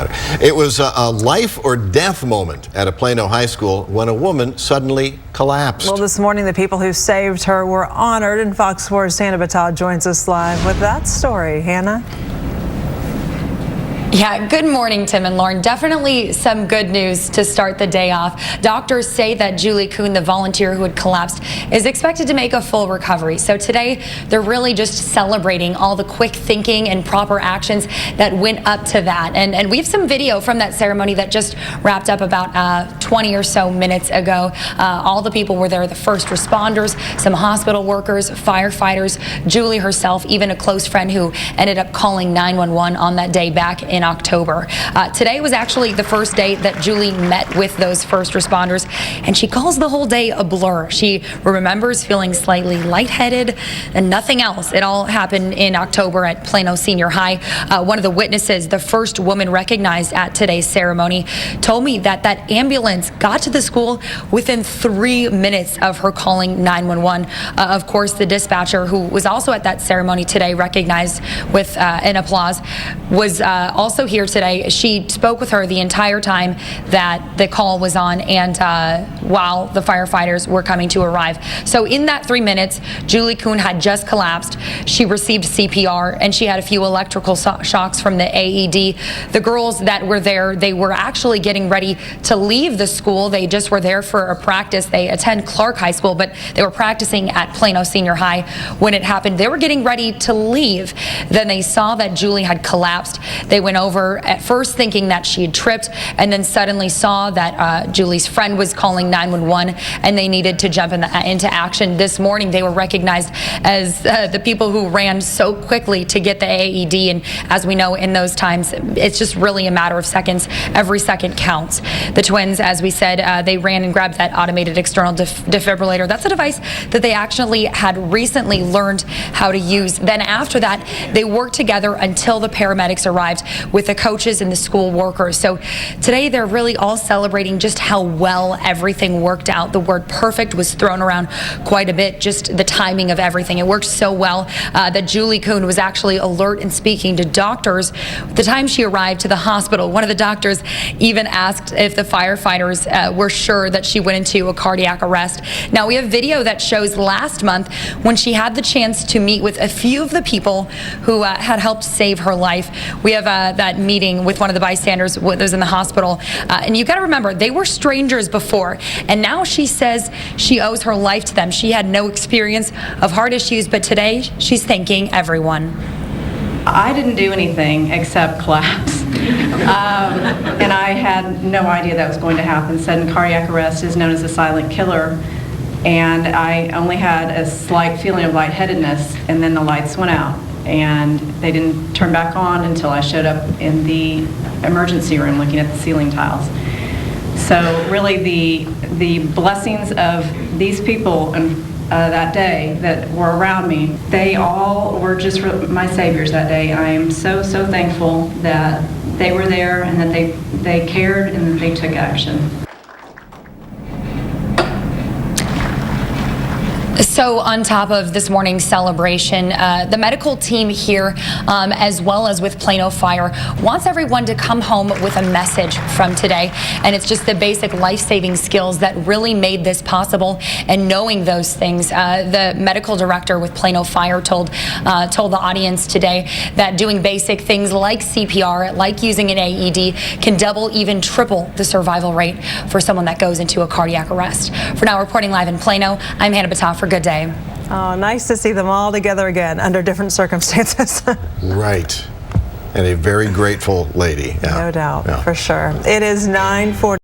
matter. It was a life or death moment at a Plano high school when a woman suddenly collapsed. Well, this morning, the people who saved her were honored, and Fox 4's Hannah Battah joins us live with that story. Hannah? Yeah, good morning, Tim and Lauren. Definitely some good news to start the day off. Doctors say that Julie Coon, the volunteer who had collapsed, is expected to make a full recovery. So today, they're really just celebrating all the quick thinking and proper actions that went up to that. And we have some video from that ceremony that just wrapped up about 20 or so minutes ago. All the people were there, the first responders, some hospital workers, firefighters, Julie herself, even a close friend who ended up calling 911 on that day back in October. Today was actually the first day that Julie met with those first responders, and she calls the whole day a blur. She remembers feeling slightly lightheaded and nothing else. It all happened in October at Plano Senior High. One of the witnesses, the first woman recognized at today's ceremony, told me that that ambulance got to the school within 3 minutes of her calling 911. Of course, the dispatcher, who was also at that ceremony today, recognized with an applause, was also here today. She spoke with her the entire time that the call was on and while the firefighters were coming to arrive. So in that 3 minutes, Julie Coon had just collapsed. She received CPR and she had a few electrical shocks from the AED. The girls that were there, they were actually getting ready to leave the school. They just were there for a practice. They attend Clark High School, but they were practicing at Plano Senior High when it happened. They were getting ready to leave. Then they saw that Julie had collapsed. They went over at first thinking that she had tripped, and then suddenly saw that Julie's friend was calling 911 and they needed to jump into action. This morning they were recognized as the people who ran so quickly to get the AED, and as we know in those times it's just really a matter of seconds. Every second counts. The twins, as we said, they ran and grabbed that automated external defibrillator. That's a device that they actually had recently learned how to use. Then after that they worked together until the paramedics arrived with the coaches and the school workers. So today they're really all celebrating just how well everything worked out. The word perfect was thrown around quite a bit, just the timing of everything. It worked so well that Julie Coon was actually alert and speaking to doctors. The time she arrived to the hospital, one of the doctors even asked if the firefighters were sure that she went into a cardiac arrest. Now we have video that shows last month when she had the chance to meet with a few of the people who had helped save her life. We have that meeting with one of the bystanders that was in the hospital, and you got to remember, they were strangers before, and now she says she owes her life to them. She had no experience of heart issues, but today she's thanking everyone. I didn't do anything except collapse, and I had no idea that was going to happen. Sudden cardiac arrest is known as a silent killer, and I only had a slight feeling of lightheadedness, and then the lights went out and they didn't turn back on until I showed up in the emergency room looking at the ceiling tiles. So really the blessings of these people and that day that were around me, they all were just my saviors that day. I am so thankful that they were there and that they cared and that they took action. So on top of this morning's celebration, the medical team here, as well as with Plano Fire, wants everyone to come home with a message from today. And it's just the basic life-saving skills that really made this possible. And knowing those things, the medical director with Plano Fire told the audience today that doing basic things like CPR, like using an AED, can double, even triple the survival rate for someone that goes into a cardiac arrest. For now, reporting live in Plano, I'm Hannah Battah for Good Day. Oh, nice to see them all together again under different circumstances. Right. And a very grateful lady. Yeah. No doubt, Yeah. for sure. It is 9:40.